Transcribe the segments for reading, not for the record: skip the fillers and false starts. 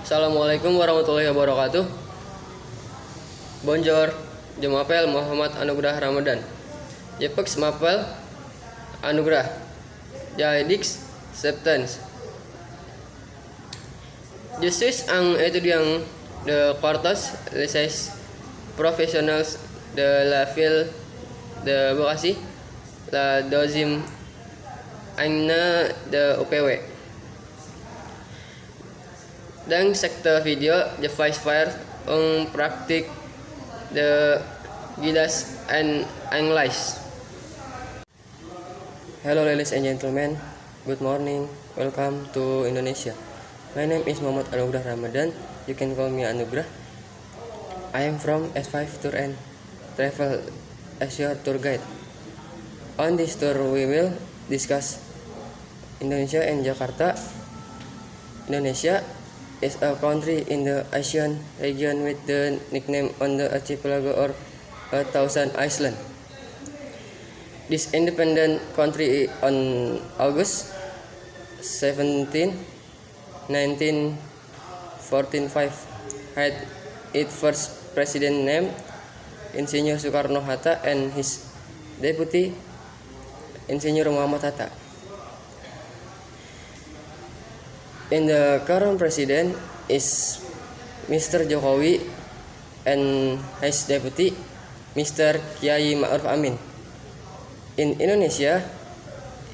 Assalamualaikum warahmatullahi wabarakatuh. Bonjour, je m'appelle Muhammad Anugrah Ramadan. Je m'appelle Anugrah. J'ai septens. Je suis un étudiant de quartos lycée professionnel de la ville de Bekasi, la deuxième année de UPW. Dans cette vidéo, je vais faire une pratique de guidage and English. Hello ladies and gentlemen, good morning, welcome to Indonesia. My name is Muhammad Anugrah Ramadan, you can call me Anugrah. I am from S5 Tour and Travel as your tour guide. On this tour we will discuss Indonesia and Jakarta. Indonesia is a country in the Asian region with the nickname on the archipelago or 1,000 islands. This independent country on August 17, 1945 had its first president named Insinyur Soekarno-Hatta and his deputy Insinyur Muhammad Hatta. And the current president is Mr. Jokowi and his deputy Mr. Kiai Ma'ruf Amin. In Indonesia,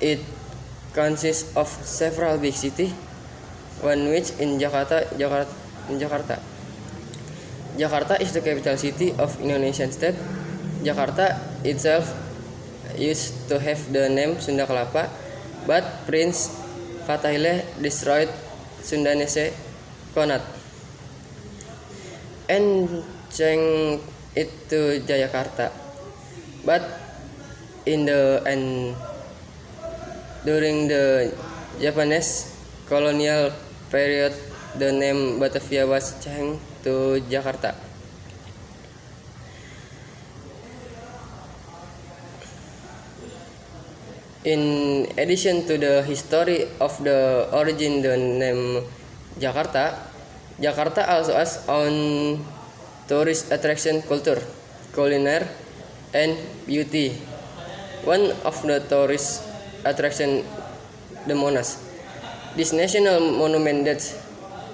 it consists of several big cities, one which in Jakarta. Jakarta is the capital city of Indonesian state. Jakarta itself used to have the name Sunda Kelapa, but Prince Fathaillah destroyed Sundanese Konat and changed it to Jayakarta. But in the end, during the Japanese colonial period, the name Batavia was changed to Jakarta. In addition to the history of the origin the name Jakarta, Jakarta also has own tourist attraction, culture, culinary, and beauty. One of the tourist attraction, the Monas. This national monument that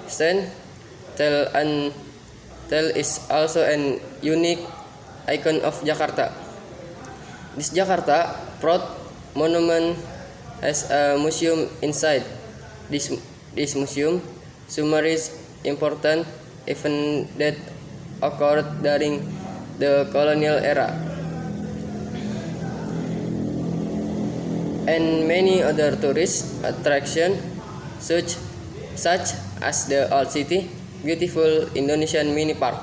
stands tall is also an unique icon of Jakarta. This Jakarta proud monument has a museum inside. This museum summarizes important events that occurred during the colonial era and many other tourist attractions such as the Old City, beautiful Indonesian mini park,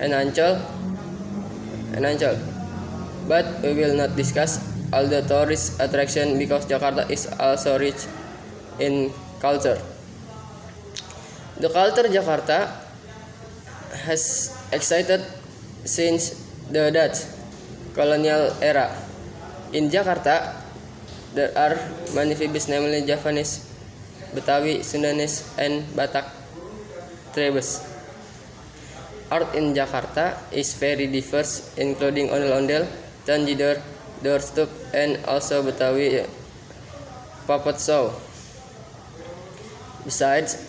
and Ancol. But we will not discuss all the tourist attraction because Jakarta is also rich in culture. The culture Jakarta has existed since the Dutch colonial era. In Jakarta, there are many tribes, namely Javanese, Betawi, Sundanese, and Batak tribes. Art in Jakarta is very diverse, including ondel-ondel, tanjidor, doorstop, and also Betawi puppet show. Besides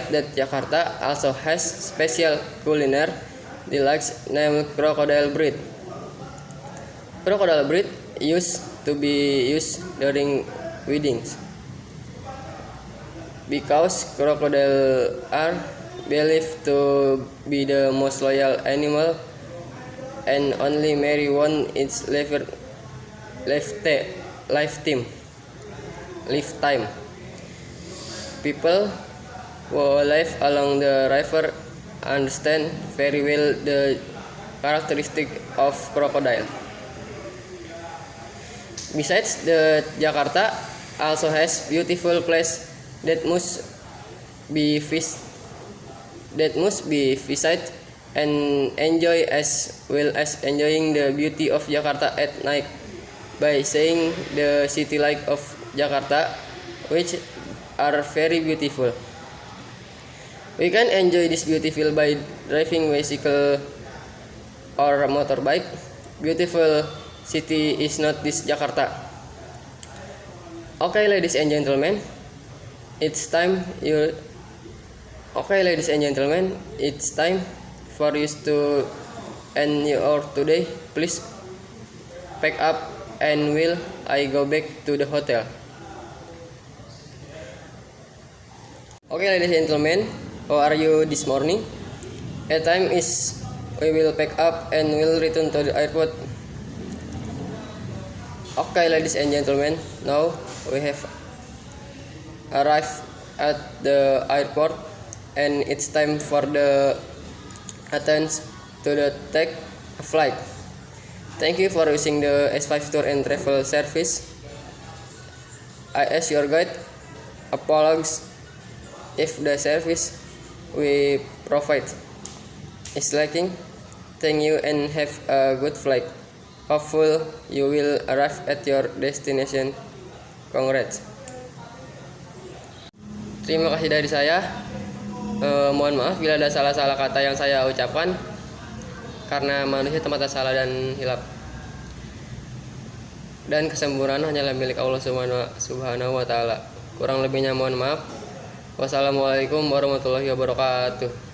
that Jakarta also has special culinary delights named crocodile bread. Crocodile bread used to be used during weddings because crocodiles are believed to be the most loyal animal and only marry one in its lifetime. People who live along the river understand very well the characteristic of crocodile. Besides, the Jakarta also has beautiful place that must be visited and enjoy as well as enjoying the beauty of Jakarta at night. by saying the city light of Jakarta, which are very beautiful. We can enjoy this beautiful by driving bicycle or motorbike. Beautiful city is not this Jakarta. Okay, ladies and gentlemen, it's time for you to end your today. Please pack up and will I go back to the hotel. Okay, ladies and gentlemen, how are you this morning? A time is we will pack up and will return to the airport. Okay, ladies and gentlemen, now we have arrived at the airport and it's time for the attendance to take a flight. Thank you for using the S5 Tour and Travel Service. I ask your guide apologies if the service we provide is lacking. Thank you and have a good flight. Hopefully you will arrive at your destination. Congrats. Terima kasih dari saya. Mohon maaf bila ada salah-salah kata yang saya ucapkan, karena manusia tempatnya salah dan hilap. Dan kesempurnaan hanyalah milik Allah Subhanahu wa taala. Kurang lebihnya mohon maaf. Wassalamualaikum warahmatullahi wabarakatuh.